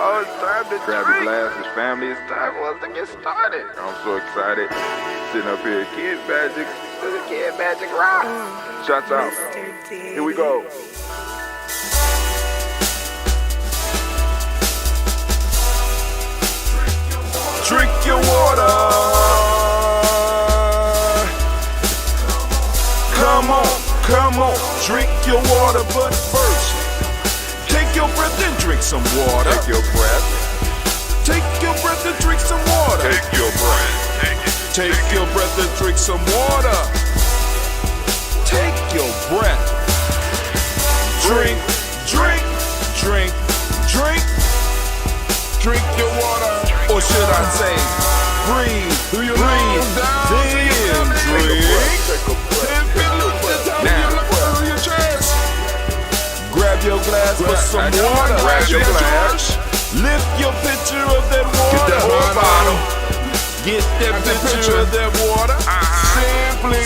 Oh, it's time to grab your glasses, family. It's time for us to get started. I'm so excited. Sitting up here, Kid Magic, Kid Magic Rock. Shots out. Here we go. Drink your water. Come on, drink your water, but first, take your breath and drink some water. Take your breath. Take your breath and drink some water. Take your breath. Take your breath and drink some water. Take your breath. Drink, drink, drink, drink. Drink your water. Or should I say, breathe, breathe, then drink. Now, grab your glass for some water. Grab your glass. Lift your pitcher of that water. Get that bottle. Get that pitcher of that water.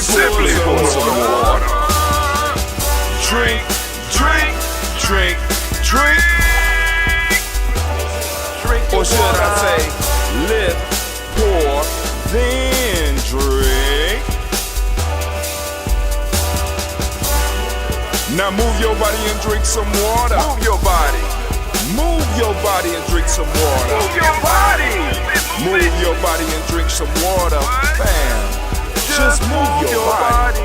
Simply pour some water. Drink, drink, drink, drink. Or should I say, lift, pour, then drink. Now move your body and drink some water. Move your body. Move your body and drink some water. Move your body. Move your body and drink some water. Bam. Just move your body.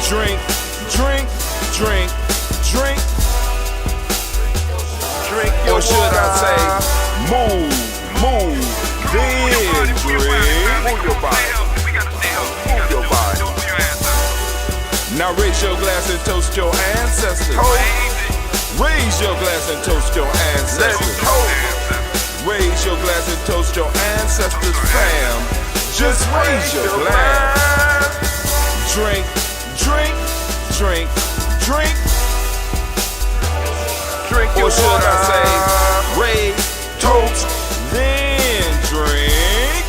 Drink, drink, drink, drink. Drink your water. Or should I say, move, then drink. Move your body. Move your body. Now raise your glass and toast your ancestors. Raise your glass and toast your ancestors. Raise your glass and toast your ancestors, fam. Just raise your glass. Drink, drink, drink, drink. Drink your water. Or should I say, raise, toast, then drink.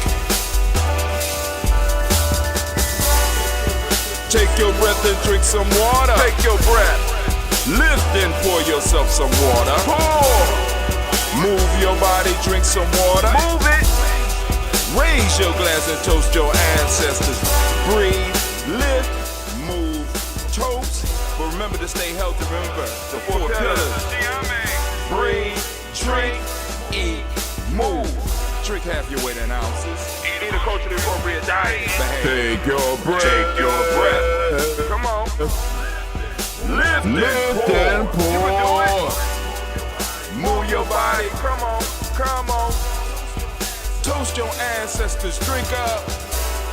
Take your breath and drink some water. Take your breath. Lift and pour yourself some water. Pour. Move your body, drink some water. Move it. Raise your glass and toast your ancestors. Breathe, lift, move, toast. But remember to stay healthy. Remember the four pillars. Breathe, drink, eat, move. Drink half your weight in ounces. Eat a culturally appropriate diet. Take your breath. Take your breath. Come on. Lift and pour. Move your body. Come on. Come on. Toast your ancestors. Drink up.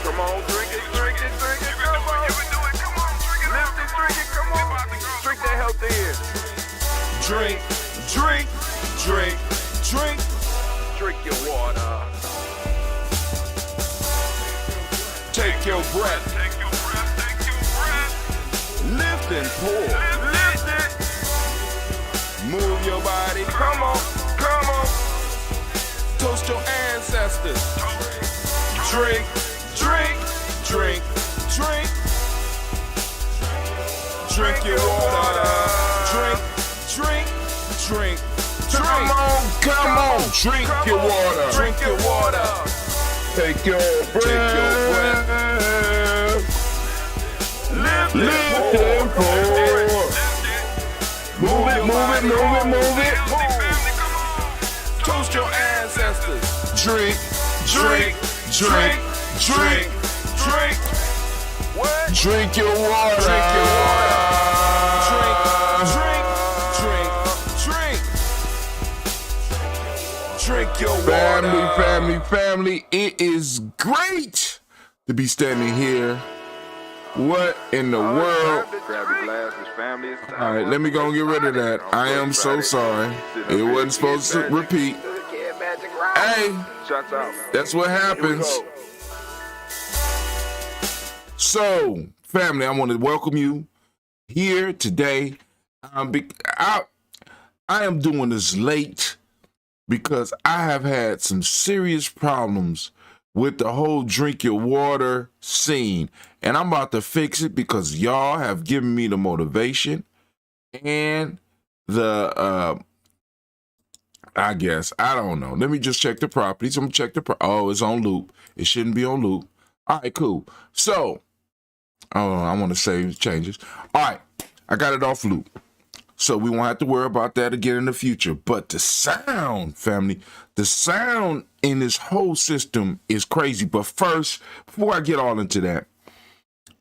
Come on. Drink it. Drink it. Drink it. Come on. You can do it. Come on. Drink it. Lift it. Drink it. Come on. Drink that health in. Drink. Drink. Drink. Drink. Drink your water. Take your breath. Take your breath. Take your breath. Lift and pour. Lift it. Move your body. Come on. Come on. Toast your ancestors. Drink. Drink. Drink. Drink. Drink your water. Drink. Drink. Drink. Come on, drink your water. Drink your water. Take your breath. Take your breath. Lift and pour. Move it. Toast your ancestors. Drink. What? Drink your water. Drink your water. Drink your water. Family, it is great to be standing here. What in the world? Grab your glasses, family. All right, let me go and get rid of that. I am so sorry. It wasn't supposed to repeat. Hey, that's what happens. So, family, I want to welcome you here today. I am doing this late because I have had some serious problems with the whole drink your water scene. And I'm about to fix it because y'all have given me the motivation and the I guess. I don't know. Let me just check the properties. I'm going to check the oh, it's on loop. It shouldn't be on loop. All right, cool. So, I want to save changes. All right, I got it off loop. So we won't have to worry about that again in the future. But the sound, family, the sound in this whole system is crazy. But first, before I get all into that,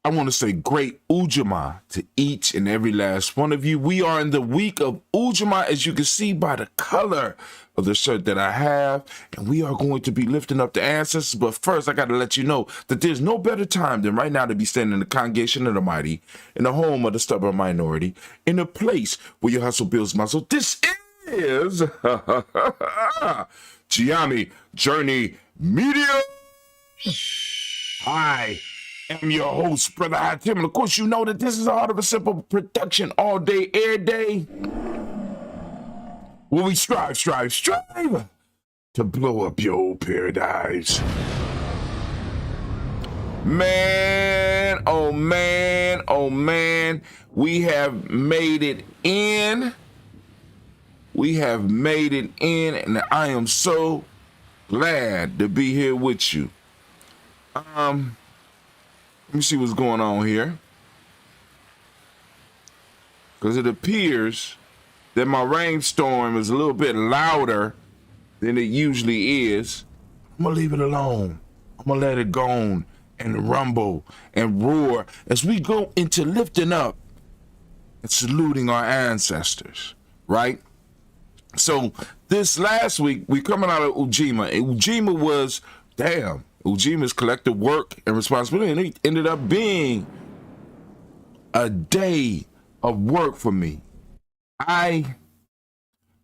I want to say great Ujamaa to each and every last one of you. We are in the week of Ujamaa, as you can see by the color of the shirt that I have, and we are going to be lifting up the ancestors. But first, I got to let you know that there's no better time than right now to be standing in the congregation of the mighty, in the home of the stubborn minority, in a place where your hustle builds muscle. This is Ujima Journey Media. Hi. I'm your host, Brother I Tim, and of course you know that this is a Heart of a Simple production all day, air day, where we strive to blow up your old paradise. Man, oh man, oh man, we have made it in. We have made it in, and I am so glad to be here with you. Let me see what's going on here. Because it appears that my rainstorm is a little bit louder than it usually is. I'm going to leave it alone. I'm going to let it go on and rumble and roar as we go into lifting up and saluting our ancestors, right? So this last week, we coming out of Ujima. And Ujima was, Ujima's collective work and responsibility, and it ended up being a day of work for me. A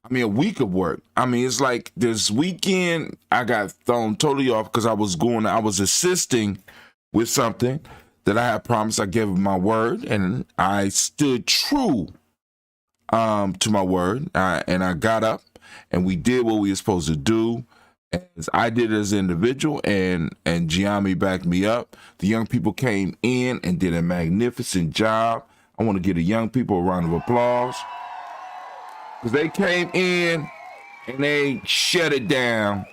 week of work. It's like this weekend I got thrown totally off because I was assisting with something that I had promised. I gave my word, and I stood true to my word, and I got up, and we did what we were supposed to do. As I did as an individual, and Ujima backed me up. The young people came in and did a magnificent job. I want to give the young people a round of applause because they came in and they shut it down,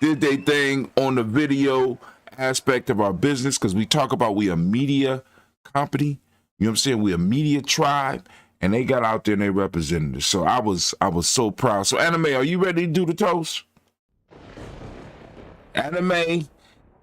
did their thing on the video aspect of our business, because we talk about we a media company. You know what I'm saying? We a media tribe, and they got out there and they represented us. So I was so proud. So Anime, are you ready to do the toast? Anime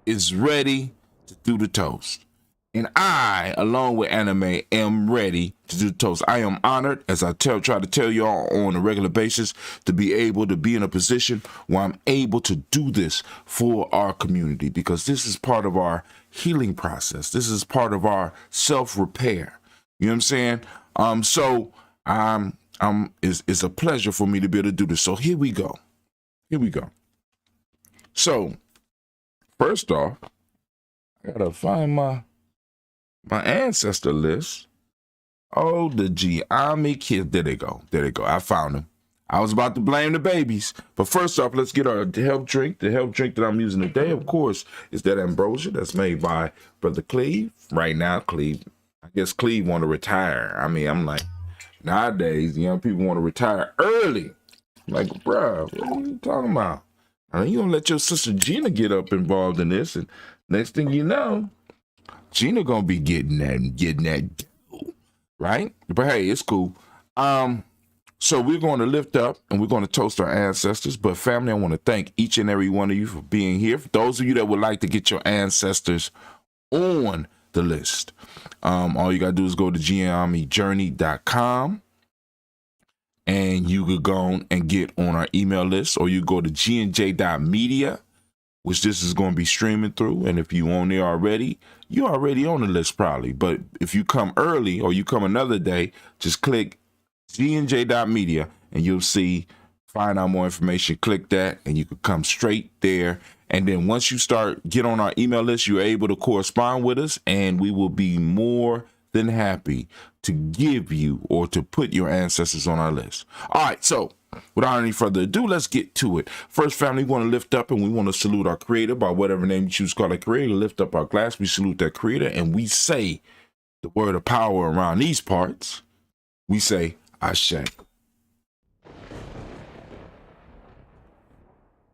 is ready to do the toast. And I, along with Anime, am ready to do the toast. I am honored, as I try to tell y'all on a regular basis, to be able to be in a position where I'm able to do this for our community, because this is part of our healing process. This is part of our self-repair. You know what I'm saying? It's a pleasure for me to be able to do this. So here we go. So, first off, I gotta find my ancestor list. Oh, the Ujima kids. There they go. I found them. I was about to blame the babies. But first off, let's get our help drink. The help drink that I'm using today, of course, is that ambrosia that's made by Brother Cleve. Right now, I guess Cleve want to retire. I'm like, nowadays, young people want to retire early. Like, bruh, what are you talking about? You gonna let your sister Gina get up involved in this, and next thing you know, Gina gonna be getting that dough, right? But hey, it's cool. So we're going to lift up and we're going to toast our ancestors. But family, I want to thank each and every one of you for being here. For those of you that would like to get your ancestors on the list, all you gotta do is go to GNArmyJourney.com. and you could go and get on our email list, or you go to gnj.media, which this is going to be streaming through. And if you on there already, you're already on the list probably. But if you come early or you come another day, just click gnj.media and you'll see, find out more information. Click that and you could come straight there. And then once you get on our email list, you're able to correspond with us, and we will be more than happy to give you or to put your ancestors on our list. All right, so without any further ado, let's get to it. First, family, we want to lift up and we want to salute our creator by whatever name you choose to call a creator. Lift up our glass, we salute that creator, and we say the word of power around these parts. We say, Ashe.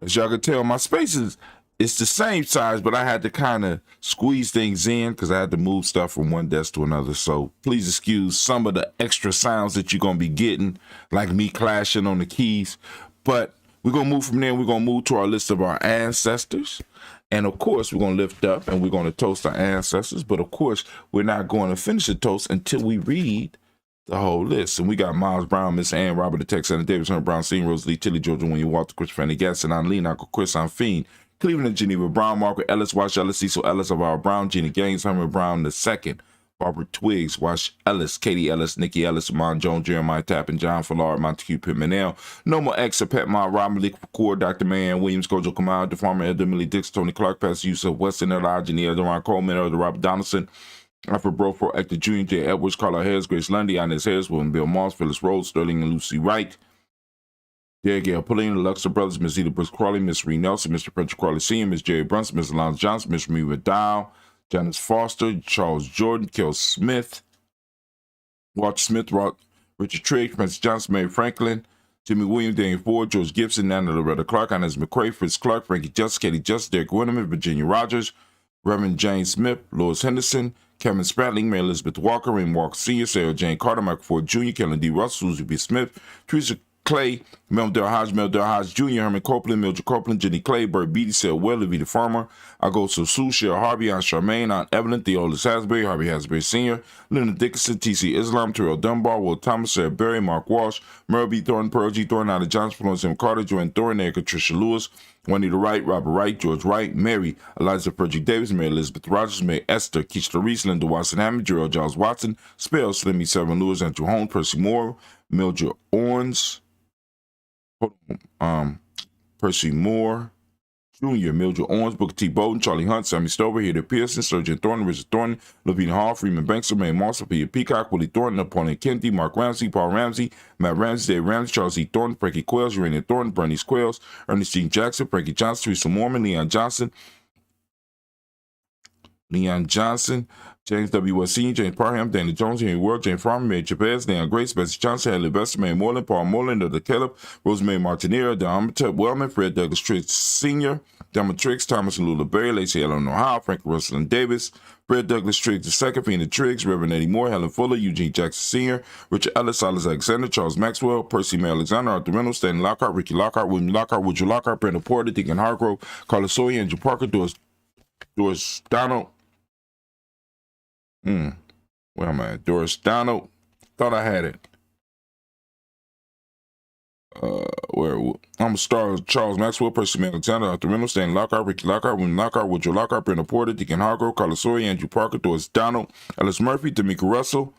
As y'all can tell, my spaces, it's the same size, but I had to kind of squeeze things in because I had to move stuff from one desk to another. So please excuse some of the extra sounds that you're going to be getting, like me clashing on the keys. But we're going to move from there. We're going to move to our list of our ancestors. And of course, we're going to lift up and we're going to toast our ancestors. But of course, we're not going to finish the toast until we read the whole list. And we got Miles Brown, Miss Ann, Robert the Texan, Davis, Hunter Brown, Senior, Rose Lee, Tilly, Georgia, William, Walter, Chris, Fanny, Gasson, I'm Lee, Uncle Chris, I'm Fiend, Cleveland and Geneva Brown, Margaret Ellis, Wash Ellis, Cecil Ellis, Alvaro Brown, Gina Gaines, Herman Brown II, Barbara Twiggs, Wash Ellis, Katie Ellis, Nikki Ellis, Amon Jones, Jeremiah Tappan, John Fallard, Montague Pittmanell, Noma X, Pet Ma, Rob Malik, Cord, Dr. Marianne Williams, Gojo Kamal, the farmer, Elder Millie Dix, Tony Clark, Pastor Yusuf Weston, Elijah, Ron Coleman, Elder Robert Donaldson, Alfred Broford, Actor Jr., J. Edwards, Carla Harris, Grace Lundy, Inez Harris, William Bill Moss, Phyllis Rhodes, Sterling and Lucy Wright, Derek Gail Pulling, the Luxor Brothers, Miss Eda Brooks Crawley, Miss Ree Nelson, Mr. Patrick Crawley Sr., Miss Jerry Brunson, Miss Alonzo Johnson, Miss Marie Vidal, Janice Foster, Charles Jordan, Kel Smith, Walter Smith, Richard Trigg, Francis Johnson, Mary Franklin, Jimmy Williams, Daniel Ford, George Gibson, Nana Loretta Clark, Inez McCrae, Fritz Clark, Frankie Justice, Katie Justice, Derek Winterman, Virginia Rogers, Reverend James Smith, Lois Henderson, Kevin Spratling, Mary Elizabeth Walker, Raymond Walker Sr., Sarah Jane Carter, Michael Ford Jr., Kellen D. Russell, Susie B. Smith, Teresa Clay, Mel Del Hodge Jr., Herman Copeland, Mildred Copeland, Jenny Clay, Bert Beatty, Sarah Weller, Vita Farmer, I go to Sue, Cheryl Harvey, Aunt Charmaine, Aunt Evelyn, Theolis Hasbury, Harvey Hasbury Sr., Leonard Dickinson, T.C. Islam, Terrell Dunbar, Will Thomas, Sarah Berry, Mark Walsh, Merle B. Thornton, Pearl G. Thornton, Ada Johnson, Florence M. Carter, Joanne Thornton, Erica Tricia Lewis, Juanita Wright, Robert Wright, George Wright, Mary, Eliza Frederick Davis, Mary Elizabeth Rogers, Mary Esther, Keisha Reese, Linda Watson Hammond, Gerald Giles Watson, Spell, Slimmy Seven Lewis, Andrew Holmes, Percy Moore, Mildred Owens, Percy Moore Jr., Mildred Owens, Booker T. Bowden, Charlie Hunt, Sammy Stover, Heather Pearson, Surgeon Thornton, Richard Thornton, Lavina Hall, Freeman Banks, May Marshall, Peter Peacock, Willie Thornton, Napoleon Kennedy, Mark Ramsey, Paul Ramsey, Matt Ramsey, Dave Ramsey, Charles E. Thornton, Frankie Quells, Urania Thornton, Bernice Quells, Ernestine Jackson, Frankie Johnson, Teresa Mormon, Leon Johnson, James W. West Sr., James Parham, Danny Jones, Henry Ward, James Farmer, Mary Chavez, Leon Grace, Bessie Johnson, Hadley Bester, Mary Moreland, Paul Moreland, Elder Caleb, Rosemary Martinera, Don Wellman, Fred Douglas Triggs Sr., Delma Triggs, Thomas and Lula Berry, Lacey Ellen Ohio, Frank Russell and Davis, Fred Douglas Triggs II, Fina Triggs, Reverend Eddie Moore, Helen Fuller, Eugene Jackson Sr., Richard Ellis, Silas Alexander, Charles Maxwell, Percy May Alexander, Arthur Reynolds, Stanley Lockhart, Ricky Lockhart, William Lockhart, Woodrow Lockhart, Brandon Porter, Deacon Hargrove, Carlos Sawyer, Andrew Parker, Doris Donald, where am I? Doris Donald. Thought I had it. Where I'm a star. Charles Maxwell, Percy May Alexander, Arthur Reynolds, Stanley Lockhart, Ricky Lockhart, William Lockhart, Woodrow Lockhart, Brenda Porter, Deacon Hargrove, Carlos Sawyer, Andrew Parker, Doris Donald, Ellis Murphy, Tamika Russell,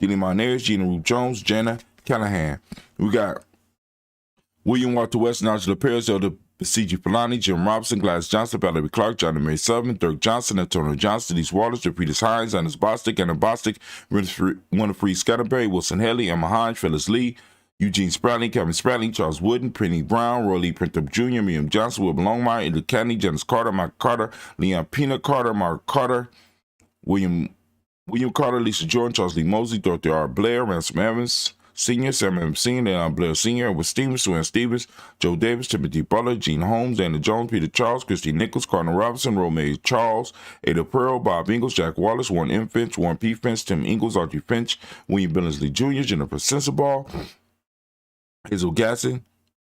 Deanie Monares, Gina Ruth Jones, Jana Callahan. We got William Walter West, Angela Perez, Elder C.G. Polani, Jim Robinson, Gladys Johnson, Valerie Clark, Johnny Mary Sullivan, Dirk Johnson, Antonio Johnson, Denise Waters, Peters Hines, Anders Bostic, Anna Bostic, Winifred Scatterberry, Wilson Haley, Emma Hines, Phyllis Lee, Eugene Spratling, Kevin Spratling, Charles Wooden, Penny Brown, Roy Lee Printup Jr., Miriam Johnson, Wilbur Longmire, Edith Kennedy, Janice Carter, Mike Carter, Leon Peanut Carter, Mark Carter, William Carter, Lisa Jordan, Charles Lee Mosley, Dorothy R. Blair, Ransom Evans, Senior, Sam M. Senior, Leon Blair Senior, Edward Stevens, Sue Ann Stevens, Joe Davis, Timothy Butler, Gene Holmes, Dana Jones, Peter Charles, Christy Nichols, Cardinal Robinson, Romeo Charles, Ada Pearl, Bob Ingalls, Jack Wallace, Warren M. Finch, Warren P. Finch, Tim Ingalls, Archie Finch, William Billingsley Jr., Jennifer Sensabaugh, Hazel Gasson,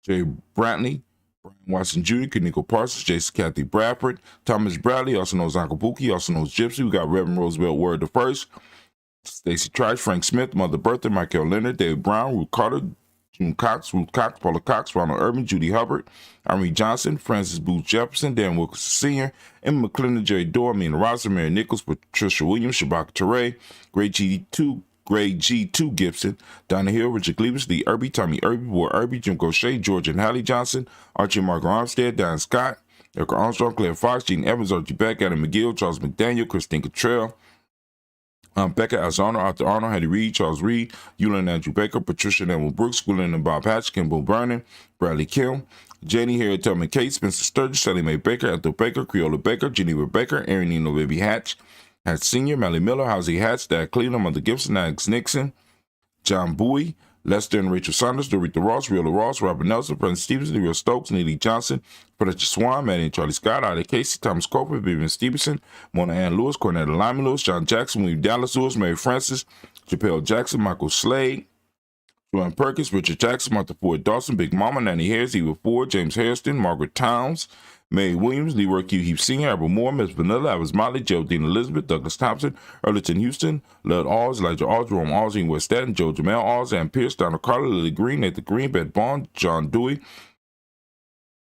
Jay Brantley, Brian Watson Jr., Kaniko Parsons, Jason Kathy Bradford, Thomas Bradley, also knows Uncle Buki, also knows Gypsy. We got Reverend Roosevelt Word the First, Stacey Trice, Frank Smith, Mother Bertha, Michael Leonard, David Brown, Ruth Carter, Ruth Cox, Paula Cox, Ronald Urban, Judy Hubbard, Irene Johnson, Francis Booth Jefferson, Dan Wilkerson Sr., Emma McClendon, Jerry Dorr, Mina Rosa, Mary Nichols, Patricia Williams, Shabaka Teray, Greg G2 Gibson, Donna Hill, Richard Cleavers, Lee Irby, Tommy Irby, Boy Irby, Jim Gaucher, George and Hallie Johnson, Archie and Margaret Armstead, Don Scott, Erica Armstrong, Claire Fox, Gene Evans, Archie Beck, Adam McGill, Charles McDaniel, Christine Cottrell, Becca Alzano, Arthur Arnold, Hattie Reed, Charles Reed, Eulin Andrew Baker, Patricia Neville Brooks, Gwilyn and Bob Hatch, Kimball Vernon, Bradley Kim, Janie Harriet Tubman Kate, Spencer Sturgis, Sally Mae Baker, Ethel Baker, Creola Baker, Geneva Baker, Aaron Nino Baby Hatch, Hatch Sr., Mally Miller, Housie Hatch, Dad Cleveland, Mother Gibson, Alex Nixon, John Bowie, Lester and Rachel Saunders, Dorita Ross, Rilla Ross, Robert Nelson, Brandon Stevenson, Neil Stokes, Neely Johnson, Fletcher Swan, Manny and Charlie Scott, Ida Casey, Thomas Coper, Vivian Stevenson, Mona Ann Lewis, Cornetta Lyman Lewis, John Jackson, William Dallas Lewis, Mary Francis, Chappelle Jackson, Michael Slade, Joanne Perkins, Richard Jackson, Martha Ford Dawson, Big Mama, Nanny Harris, Eva Ford, James Hairston, Margaret Towns, May Williams, Leroy Q. Heath Sr., Albert Moore, Miss Vanilla, Alice Motley, Geraldine Elizabeth, Douglas Thompson, Earlington Houston, Lud Alls, Elijah Alls, Jerome Alls, Ian West Staten, Joe Jamel Alls, Ann Pierce, Donald Carter, Lily Green, Nathan Green, Beth Bond, John Dewey,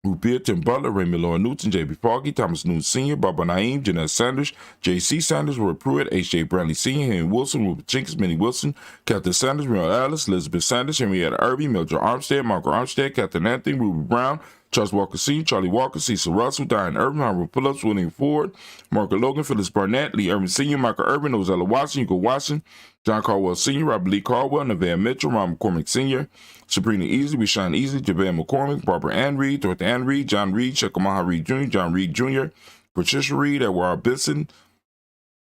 Rupert Tim Butler, Raymond Lauren Newton, J.B. Foggy, Thomas Newton Sr., Barbara Naeem, Jeanette Sanders, J.C. Sanders, Robert Pruitt, H.J. Brantley Sr., Henry Wilson, Rupert Jenkins, Minnie Wilson, Captain Sanders, Muriel Ellis, Elizabeth Sanders, Henrietta Irby, Mildred Armstead, Margaret Armstead, Captain Anthony, Ruby Brown, Charles Walker Sr., Charlie Walker, Cecil Russell, Diane Irvin, Howard Phillips, William Ford, Margaret Logan, Phyllis Barnett, Lee Irvin Sr., Michael Irvin, Ozella Watson, Hugo Watson, John Caldwell Sr., Robert Lee Caldwell, Nevaeh Mitchell, Ron McCormick Sr., Sabrina Easley, Rashawn Easley, Javale McCormick, Barbara Ann Reed, Dorothy Ann Reed, John Reed, Shekamaha Reed Jr., John Reed Jr., Patricia Reed, Edward R. Benson,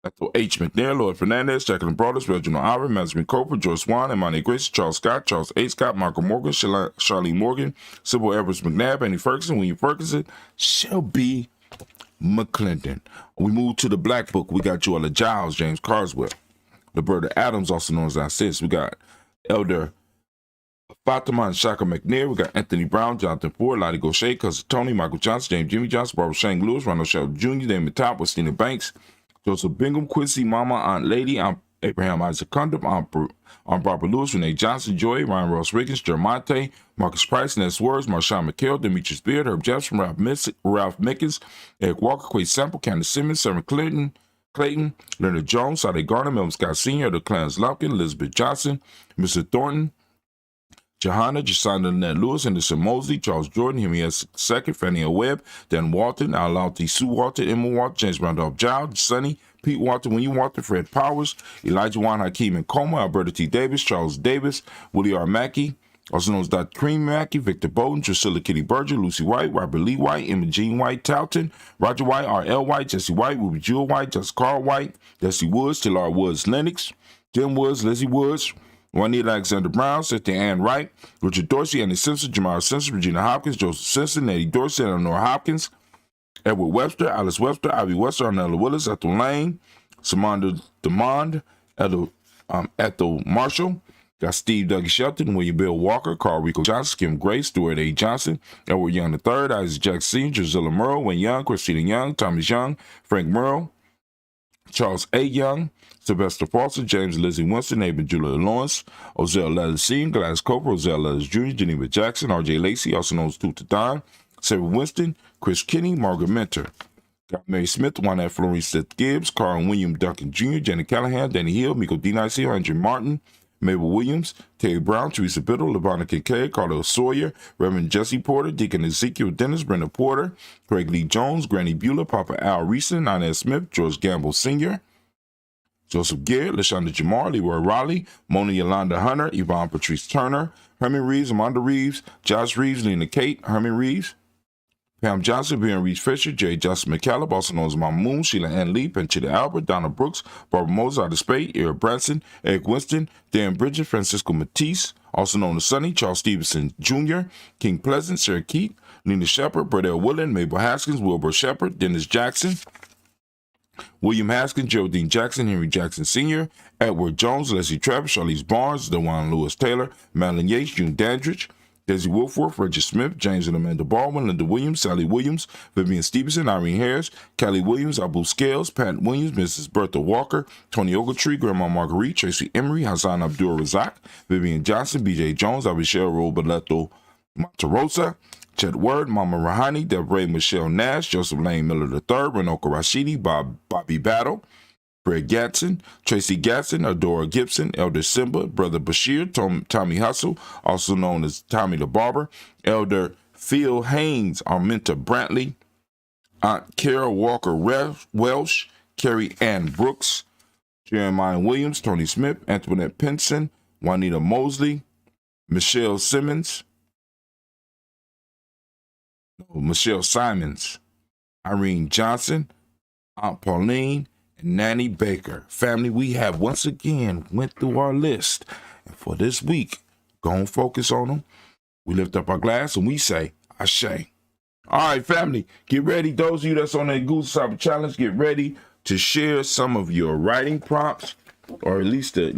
Ethel H. McNair, Lloyd Fernandez, Jacqueline Broadus, Reginald Alvin, Benjamin Coper, George Swan, Imani Grace, Charles Scott, Charles A. Scott, Michael Morgan, Charlene Morgan, Sybil Edwards McNabb, Annie Ferguson, William Ferguson, Shelby McClendon. We move to the Black Book. We got Joella Giles, James Carswell, Roberta Adams, also known as our sis. We got Elder Fatima and Shaka McNair. We got Anthony Brown, Jonathan Ford, Lottie Gaucher, Cousin Tony, Michael Johnson, James Jimmy Johnson, Barbara Shane Lewis, Ronald Sheldon Jr., Damon Top, Westina Banks, Joseph Bingham, Quincy, Mama, Aunt Lady, Aunt Abraham Isaac Cundum, Aunt Barbara Lewis, Renee Johnson, Joy, Ryan Ross Riggins, Jermonte, Marcus Price, Ness Words, Marshawn McHale, Demetrius Beard, Herb Jefferson, Ralph Mickens, Eric Walker, Quay Sample, Candace Simmons, Sarah Clayton, Leonard Jones, Sade Garner, Melvin Scott Sr., the Clarence Lumpkin, Elizabeth Johnson, Mr. Thornton, Johanna, Jacinda Lynette Lewis, Anderson Mosley, Charles Jordan, Henry S. II, Fannie L. Webb, Dan Walton, Al Sue Walton, Emma Walton, James Randolph Giles, Sonny, Pete Walton, William Walton, Fred Powers, Elijah Juan Hakeem and Coma, Alberta T. Davis, Charles Davis, Willie R. Mackey, also known as Dr. Cream Mackey, Victor Bowden, Drusilla Kitty Berger, Lucy White, Robert Lee White, Emma Jean White, Talton, Roger White, R.L. White, Jesse White, Ruby Jewel White, Jessica Carl White, Jesse Woods, Taylor Woods, Lennox, Jim Woods, Lizzie Woods, Juanita Alexander Brown, Cynthia Ann Wright, Richard Dorsey, Andy Simpson, Jamar Simpson, Regina Hopkins, Joseph Simpson, Eddie Dorsey, Eleanor Hopkins, Edward Webster, Alice Webster, Ivy Webster, Arnella Willis, Ethel Lane, Samanda Demond, Ethel Marshall, got Steve Dougie Shelton, William Bill Walker, Carl Rico Johnson, Kim Gray, Stuart A. Johnson, Edward Young III, Isaac Jackson, Drusilla Merle, Wayne Young, Christina Young, Thomas Young, Frank Merle, Charles A. Young, Sylvester Foster, James Lizzie Winston, Abel Julia Lawrence, Ozell Leathers Sr., Gladys Coper, Ozell Leathers Jr., Geneva Jackson, R.J. Lacey, also known as Tuta Don, Sarah Winston, Chris Kinney, Margaret Mentor. Got Mary Smith, Juanette Florence Seth Gibbs, Carl William Duncan Jr., Janet Callahan, Danny Hill, Miko D. Nice Hill, Andrew Martin, Mabel Williams, Terry Brown, Teresa Biddle, Lavonna Kincaid, Carlos Sawyer, Reverend Jesse Porter, Deacon Ezekiel Dennis, Brenda Porter, Craig Lee Jones, Granny Beulah, Papa Al Reeson, Inez Smith, George Gamble Sr., Joseph Garrett, LaShonda Jamar, Leroy Raleigh, Mona Yolanda Hunter, Yvonne Patrice Turner, Herman Reeves, Amanda Reeves, Josh Reeves, Lena Kate, Herman Reeves, Pam Johnson, Ben Reeves Fisher, J. Justin McCallum, also known as Mama Moon, Sheila Ann Lee, Penchita Albert, Donna Brooks, Barbara Moses, Out of Spade, Eric Branson, Eric Winston, Dan Bridget, Francisco Matisse, also known as Sonny, Charles Stevenson Jr., King Pleasant, Sarah Keat, Nina Shepard, Burdell Willen, Mabel Haskins, Wilbur Shepard, Dennis Jackson, William Haskins, Geraldine Jackson, Henry Jackson Sr., Edward Jones, Leslie Travis, Charlize Barnes, DeJuan Lewis Taylor, Madeline Yates, June Dandridge, Desi Wolfworth, Reggie Smith, James and Amanda Baldwin, Linda Williams, Sally Williams, Vivian Stevenson, Irene Harris, Kelly Williams, Abu Scales, Pat Williams, Mrs. Bertha Walker, Tony Ogletree, Grandma Marguerite, Tracy Emery, Hassan Abdul Razak, Vivian Johnson, B.J. Jones, Abishel Roberto Monterosa, Chet Word, Mama Rahani, Deborah Michelle Nash, Joseph Lane Miller III, Renoka Rashidi, Bobby Battle, Fred Gatson, Tracy Gatson, Adora Gibson, Elder Simba, Brother Bashir, Tommy Hustle, also known as Tommy the Barber, Elder Phil Haynes, Arminta Brantley, Aunt Carol Walker Welsh, Carrie Ann Brooks, Jeremiah Williams, Tony Smith, Antoinette Pinson, Juanita Mosley, Michelle Simons, Michelle Simons, Irene Johnson, Aunt Pauline, and Nanny Baker. Family, we have once again went through our list, And for this week, go and focus on them. We lift up our glass and we say, Ashe. All right, family, get ready. Those of you that's on the Goose Cyber Challenge, get ready to share some of your writing prompts, or at least to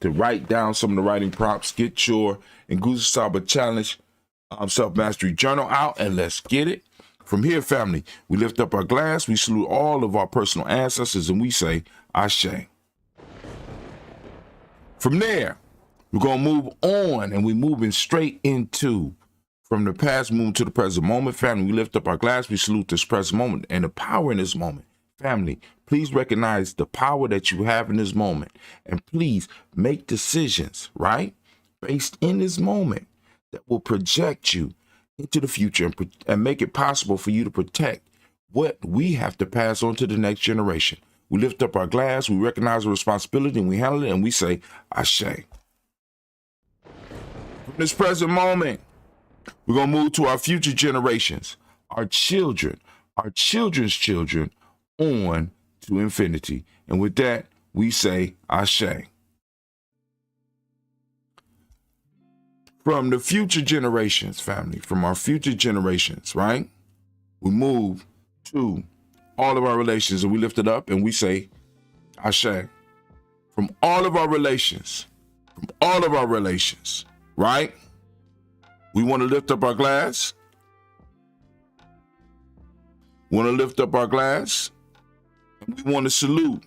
write down some of the writing prompts. Get your Goose Cyber Challenge self-mastery journal out and let's get it. From here, family, we lift up our glass, we salute all of our personal ancestors, and we say, Ashe. From there, we're going to move on, and we're moving straight into, from the past, moving to the present moment. Family, we lift up our glass, we salute this present moment and the power in this moment. Family, please recognize the power that you have in this moment, and please make decisions, right, based in this moment that will project you into the future and make it possible for you to protect what we have to pass on to the next generation. We lift up our glass, we recognize the responsibility, and we handle it, and we say, Ashe. From this present moment, we're going to move to our future generations, our children, our children's children, on to infinity. And with that, we say, Ashe. From the future generations, family, from our future generations, right? We move to all of our relations, and we lift it up and we say, Ashe. From all of our relations, right? We want to lift up our glass. We want to lift up our glass. And we want to salute.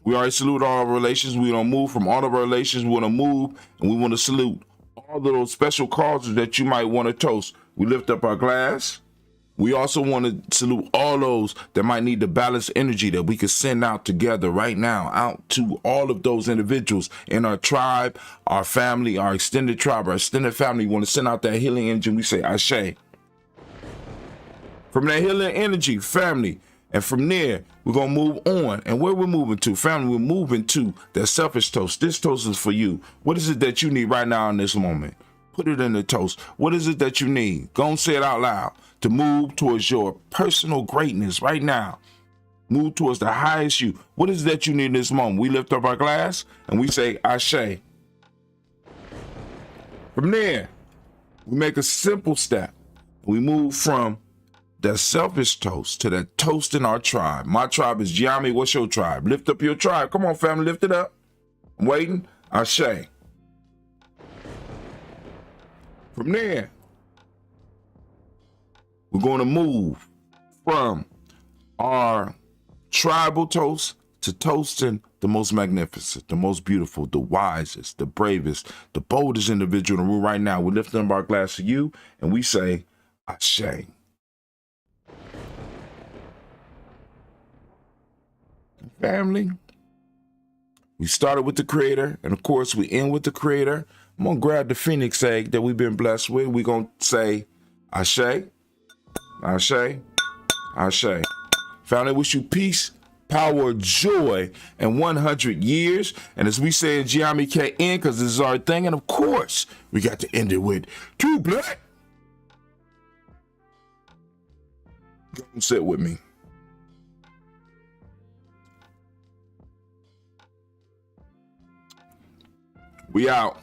We already salute all our relations. We don't move from all of our relations. We want to move and we want to salute all of those special causes that you might want to toast. We lift up our glass. We also want to salute all those that might need the balanced energy that we could send out together right now, out to all of those individuals in our tribe, our family, our extended tribe, our extended family. We want to send out that healing energy. We say, Ashe. From that healing energy, family, and from there, we're going to move on. And where we're moving to, family, we're moving to that selfish toast. This toast is for you. What is it that you need right now in this moment? Put it in the toast. What is it that you need? Go and say it out loud to move towards your personal greatness right now. Move towards the highest you. What is it that you need in this moment? We lift up our glass and we say, Ashe. From there, we make a simple step. We move from that selfish toast to that toast in our tribe. My tribe is Ujima. What's your tribe? Lift up your tribe. Come on, family, lift it up. I'm waiting. Ashe. From there, we're going to move from our tribal toast to toasting the most magnificent, the most beautiful, the wisest, the bravest, the boldest individual in the room right now. We're lifting up our glass to you, and we say, Ashe. Family, we started with the Creator, and of course, we end with the Creator. I'm going to grab the Phoenix egg that we've been blessed with. We're going to say, Ashe, Ashe, Ashe. Family, wish you peace, power, joy, and 100 years. And as we say in Ujima KN, because this is our thing, and of course, we got to end it with True Black. Go and sit with me. We out.